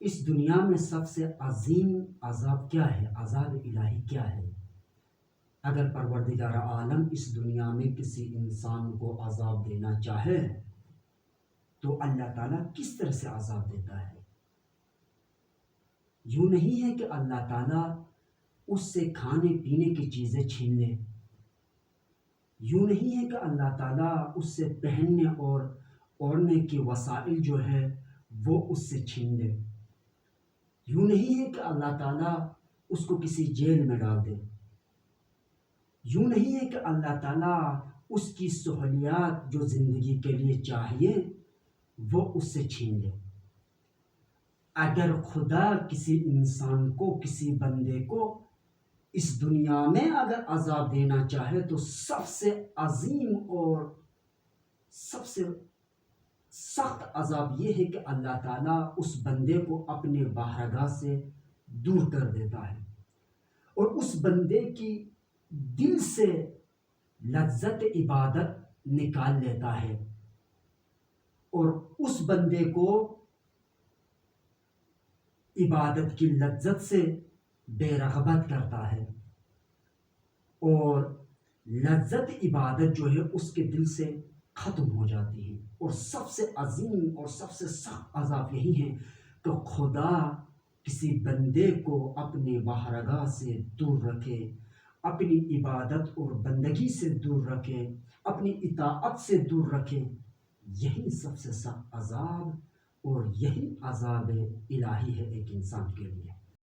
اس دنیا میں سب سے عظیم عذاب کیا ہے؟ عذاب الہی کیا ہے؟ اگر پروردگار عالم اس دنیا میں کسی انسان کو عذاب دینا چاہے تو اللہ تعالیٰ کس طرح سے عذاب دیتا ہے؟ یوں نہیں ہے کہ اللہ تعالیٰ اس سے کھانے پینے کی چیزیں چھین لے، یوں نہیں ہے کہ اللہ تعالیٰ اس سے پہننے اور اوڑھنے کی وسائل جو ہے وہ اس سے چھین لے، یوں نہیں ہے کہ اللہ تعالیٰ اس کو کسی جیل میں ڈال دے، یوں نہیں ہے کہ اللہ تعالیٰ اس کی سہولیات جو زندگی کے لیے چاہیے وہ اس سے چھین لے۔ اگر خدا کسی انسان کو، کسی بندے کو اس دنیا میں اگر عذاب دینا چاہے تو سب سے عظیم اور سب سے سخت عذاب یہ ہے کہ اللہ تعالیٰ اس بندے کو اپنے بارگاہ سے دور کر دیتا ہے اور اس بندے کی دل سے لذت عبادت نکال لیتا ہے اور اس بندے کو عبادت کی لذت سے بے رغبت کرتا ہے اور لذت عبادت جو ہے اس کے دل سے ختم ہو جاتی ہے۔ اور سب سے عظیم اور سب سے سخت عذاب یہی ہے کہ خدا کسی بندے کو اپنے بارگاہ سے دور رکھے، اپنی عبادت اور بندگی سے دور رکھے، اپنی اطاعت سے دور رکھے۔ یہی سب سے سخت عذاب اور یہی عذاب الہی ہے ایک انسان کے لیے۔